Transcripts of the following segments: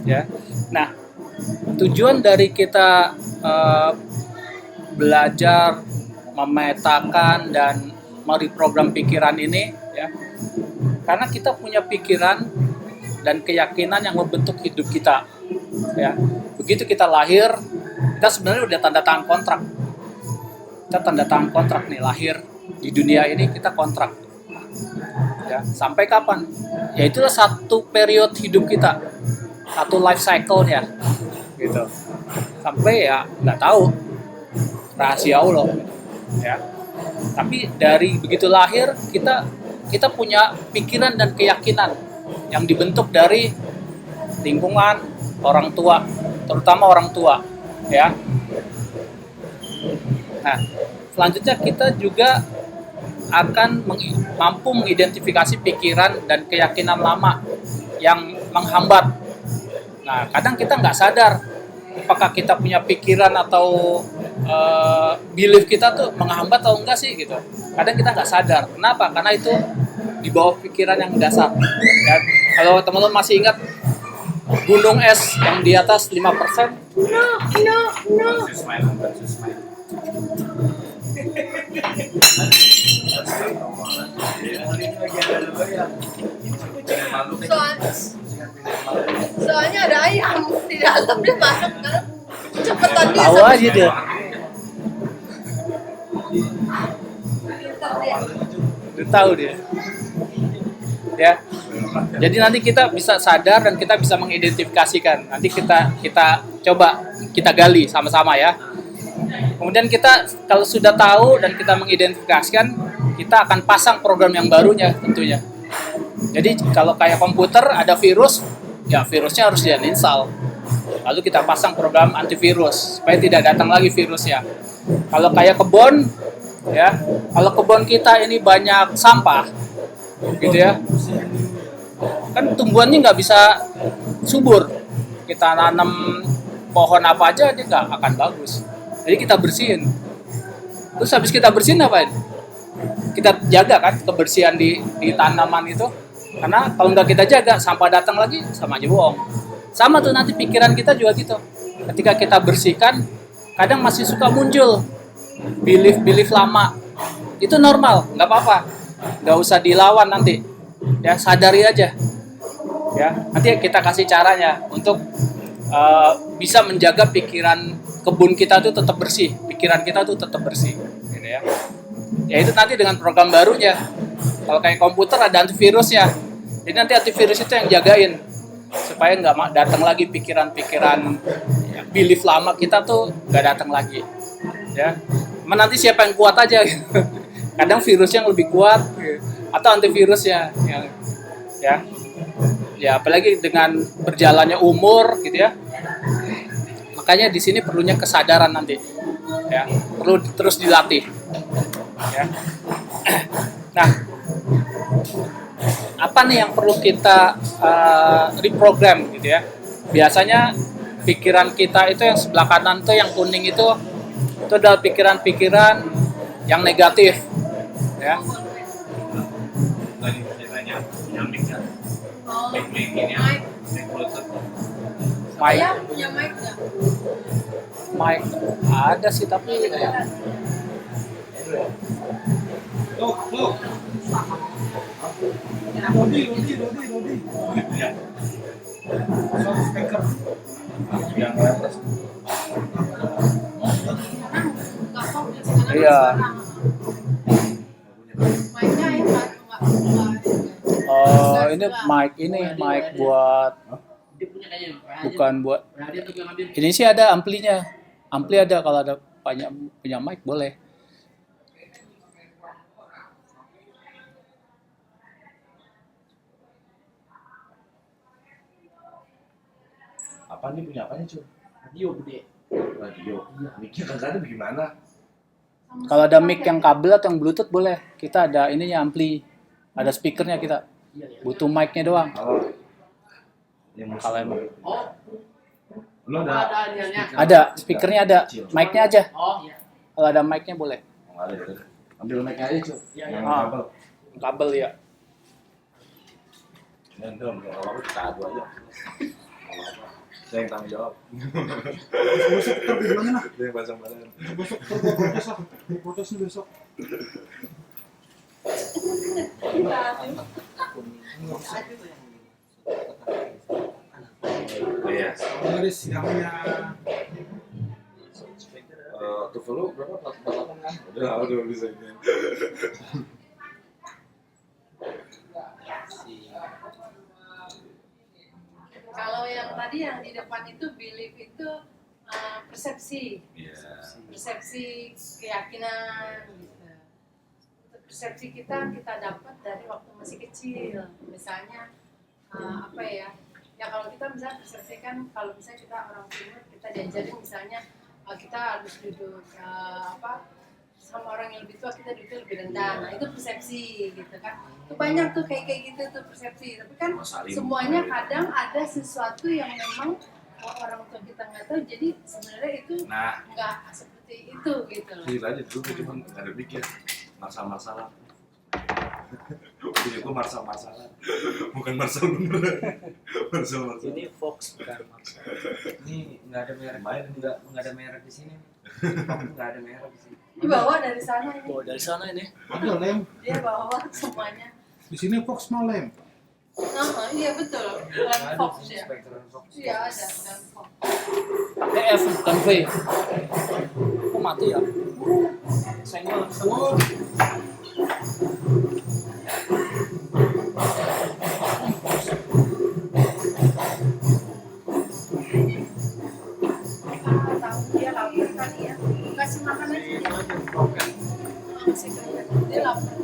ya. Nah, tujuan dari kita belajar memetakan dan mereprogram pikiran ini ya, karena kita punya pikiran dan keyakinan yang membentuk hidup kita ya. Begitu kita lahir, kita sebenarnya udah tanda tangan kontrak. Kita tanda tangan kontrak nih, lahir di dunia ini kita kontrak ya. Sampai kapan? Ya itulah satu periode hidup kita, satu life cycle-nya gitu. Sampai ya nggak tahu, rahasia Allah ya. Tapi dari begitu lahir kita punya pikiran dan keyakinan yang dibentuk dari lingkungan, orang tua, terutama orang tua ya. Nah, selanjutnya kita juga akan mampu mengidentifikasi pikiran dan keyakinan lama yang menghambat. Nah, kadang kita nggak sadar apakah kita punya pikiran atau belief kita tuh menghambat atau enggak sih gitu. Kadang kita nggak sadar. Kenapa? Karena itu di bawah pikiran yang dasar. Ya, kalau teman-teman masih ingat gunung es yang di atas 5%. No. Soalnya ada ayam di dalam, dia masuk kan. Cepetan dia. Tahu aja dia. Udah tahu dia. Ya. Jadi nanti kita bisa sadar dan kita bisa mengidentifikasikan. Nanti kita coba kita gali sama-sama ya. Kemudian kita kalau sudah tahu dan kita mengidentifikasikan, kita akan pasang program yang barunya tentunya. Jadi kalau kayak komputer ada virus, ya virusnya harus di-uninstall. Lalu kita pasang program antivirus supaya tidak datang lagi virusnya. Kalau kayak kebun, ya, kalau kebun kita ini banyak sampah, gitu ya, kan tumbuhannya nggak bisa subur. Kita nanam pohon apa aja dia nggak akan bagus. Jadi kita bersihin. Terus habis kita bersihin apain? Kita jaga kan kebersihan di tanaman itu. Karena kalau nggak kita jaga, sampah datang lagi sama aja bohong. Sama tuh nanti pikiran kita juga gitu. Ketika kita bersihkan, kadang masih suka muncul belief lama. Itu normal, nggak apa-apa. Nggak usah dilawan nanti. Ya sadari aja. Ya nanti kita kasih caranya untuk bisa menjaga pikiran kebun kita tuh tetap bersih, pikiran kita tuh tetap bersih, gitu ya. Ya itu nanti dengan program barunya. Kalau kayak komputer ada antivirusnya, jadi nanti antivirus itu yang jagain supaya nggak datang lagi pikiran-pikiran ya, belief lama kita tuh nggak datang lagi, ya. Nanti siapa yang kuat aja, gitu. Kadang virusnya yang lebih kuat, gitu. Atau antivirusnya, yang, ya apalagi dengan berjalannya umur, gitu ya. Makanya di sini perlunya kesadaran nanti, ya perlu terus dilatih, ya. Nah, apa nih yang perlu kita reprogram gitu ya? Biasanya pikiran kita itu yang sebelah kanan tuh yang kuning itu adalah pikiran-pikiran yang negatif, ya. Saya punya mic nggak? Mic ada sih tapi ya. Iya. Mic-nya nggak. Ini mic buat bukan buat ini sih ada amplinya. Ampli ada kalau ada punya mic boleh. Apa nih punya apanya cuy? Radio gede. Radio. Mikir kagak ada bagaimana? Kalau ada mic yang kabel atau yang bluetooth boleh. Kita ada ininya ampli. Ada speakernya kita. Butuh mic-nya doang. Kalau emang Oh, lu ada ada speakernya ada, mic-nya aja. Oh, iya. Kalau ada mic-nya boleh. ambil mic-nya aja cuy. Iya, Yang Ah. kabel. Kabel ya. Ini kalau apa kita adu aja. Saya yang tanggung jawab. Besok kita bilangin lah. Dia yang pasang badan. Besok kita protes lah. Protesnya besok. Iya. Dari siangnya. TOEFL lu berapa? 48 kan? Udah bisa ini. Kalau yang tadi yang di depan itu belief itu persepsi, Iya. persepsi keyakinan gitu. Persepsi kita dapat dari waktu masih kecil. Misalnya apa ya? Ya kalau kita misalnya persepsikan kalau misalnya kita orang timur kita diajarin misalnya kita harus duduk sama orang yang lebih tua kita duduk lebih rendah. Nah itu persepsi gitu kan. Itu banyak tuh kayak gitu tuh persepsi. Tapi kan semuanya kadang ada sesuatu yang memang orang tua kita nggak tahu. Jadi sebenarnya itu nggak seperti itu gitu loh. Gila aja dulu gue cuma nggak ada pikir masalah. Punya gue masalah. Bukan masalah beneran. Masalah. Ini Fox bukan Max. Ini nggak ada merek, nggak ada merek di sini. Nggak ada merek di sini. Dibawa dari sana ini. Oh, dari sana ini. Ada lem. Dia bawa semuanya. Di sini Fox mau lem. Iya betul. Bukan Ada Fox di ya. Spectrum Fox. Iya ada bukan Fox. Pakai F bukan V. Kok mati ya? Senggol. Tahu dia lapar kali ya. Kasih makan aja dia. Masih kelihatan dia lapar.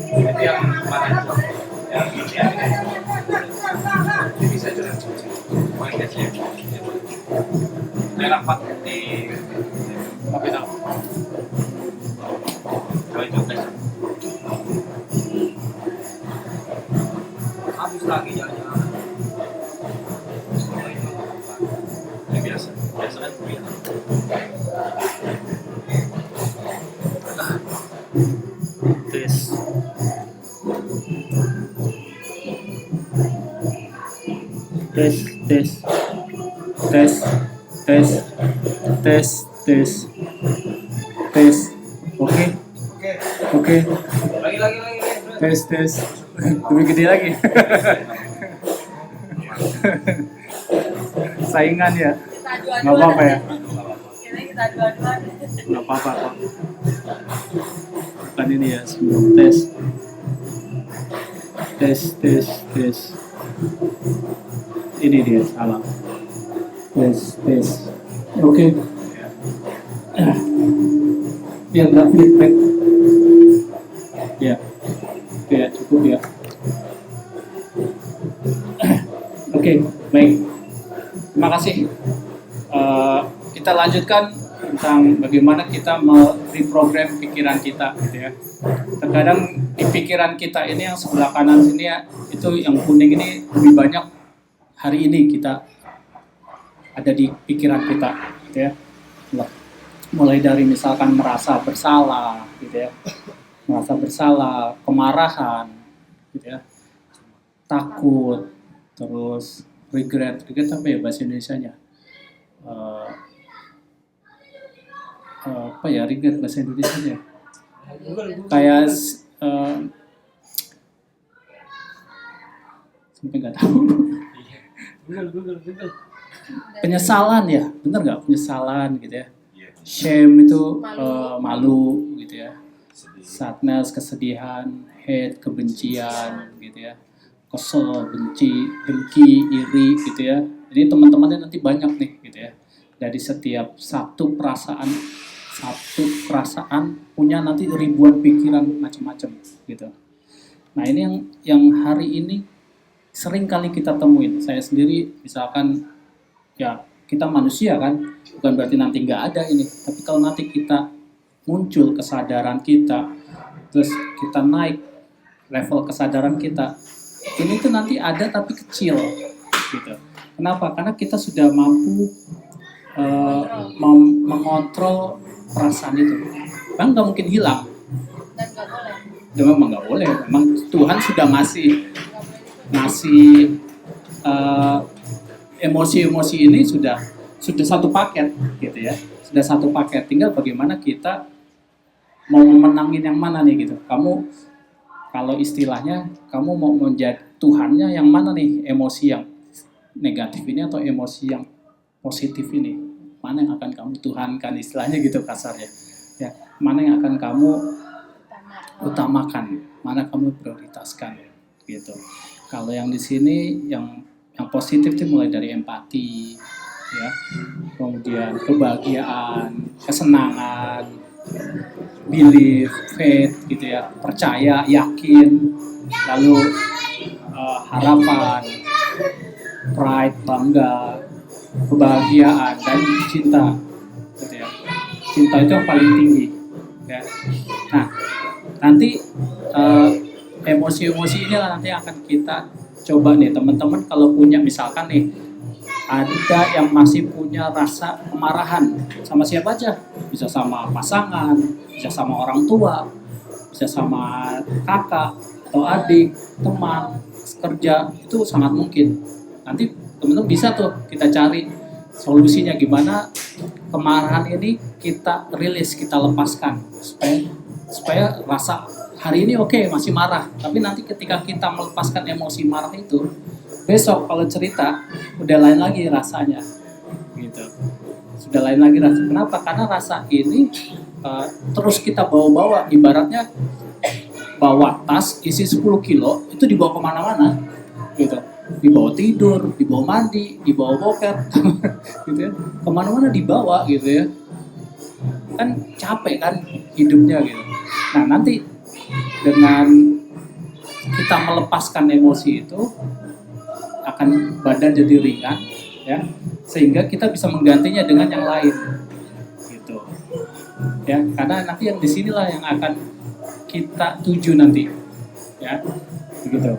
Itu yang mana? Yang ini bisa juga. Main kecil. Enak Pak di kapital. Coba coba. Habis lagi jalan-jalan. Ini biasa kan kuliah. Tes. Tes. Oke. Lagi. Tes. Lebih gede lagi. Saingan ya. Kita adu-aduan. Nggak apa-apa ya. Kita adu-aduan. Nggak apa-apa kok. Bukan ini ya, sebelum tes. Ini dia salah. Tes. Oke. Biar nggak feedback. Ya. Oke ya, cukup ya. Oke, baik. Terima kasih. Kita lanjutkan tentang bagaimana kita mereprogram pikiran kita, gitu ya. Terkadang di pikiran kita ini yang sebelah kanan sini ya, itu yang kuning ini lebih banyak hari ini kita ada di pikiran kita, gitu ya. Mulai dari misalkan merasa bersalah, gitu ya. merasa bersalah, kemarahan, gitu ya, takut, terus regret apa ya bahasa Indonesianya? Eh, apa ya regret bahasa Indonesianya? Kayak sampai nggak tahu. Google. Penyesalan ya, bener nggak? Penyesalan gitu ya. Iya. Shame itu Malu. malu gitu ya. Sedih. Sadness, kesedihan, hate, kebencian gitu ya. Kesel, benci, dengki, iri gitu ya. Jadi teman-temannya nanti banyak nih gitu ya. Dari setiap satu perasaan punya nanti ribuan pikiran macam-macam gitu. Nah ini yang hari ini sering kali kita temuin. Saya sendiri misalkan ya kita manusia kan, bukan berarti nanti nggak ada ini. Tapi kalau nanti kita muncul kesadaran kita, terus kita naik level kesadaran kita, ini tuh nanti ada tapi kecil gitu. Kenapa? Karena kita sudah mampu mengontrol perasaan itu. Bang nggak mungkin hilang. Dan nggak boleh. Ya memang nggak boleh. Memang Tuhan sudah ngasih emosi-emosi ini sudah satu paket gitu ya. Sudah satu paket. Tinggal bagaimana kita mau menangin yang mana nih gitu. Kamu kalau istilahnya kamu mau menjadi Tuhannya yang mana nih, emosi yang negatif ini atau emosi yang positif ini, mana yang akan kamu tuhankan istilahnya gitu kasarnya ya, mana yang akan kamu utamakan, mana kamu prioritaskan gitu. Kalau yang di sini yang positif itu mulai dari empati ya, kemudian kebahagiaan, kesenangan, belief, faith gitu ya, percaya, yakin, lalu harapan, pride, bangga, kebahagiaan, dan cinta gitu ya. Cinta itu yang paling tinggi ya. Nah nanti emosi-emosi inilah nanti akan kita coba nih teman-teman. Kalau punya misalkan nih ada yang masih punya rasa kemarahan sama siapa aja, bisa sama pasangan, bisa sama orang tua, bisa sama kakak atau adik, teman kerja, itu sangat mungkin. Nanti teman-teman bisa tuh kita cari solusinya gimana kemarahan ini kita rilis, kita lepaskan supaya rasa hari ini oke, masih marah, tapi nanti ketika kita melepaskan emosi marah itu, besok kalau cerita udah lain lagi rasanya gitu, sudah lain lagi rasanya. Kenapa? Karena rasa ini terus kita bawa-bawa, ibaratnya bawa tas isi 10 kilo itu dibawa kemana-mana gitu, dibawa tidur, dibawa mandi, dibawa boker gitu ya, kemana-mana dibawa gitu ya, kan capek kan hidupnya gitu. Nah nanti dengan kita melepaskan emosi itu akan badan jadi ringan ya, sehingga kita bisa menggantinya dengan yang lain gitu ya. Karena nanti yang disinilah yang akan kita tuju nanti ya, begitu.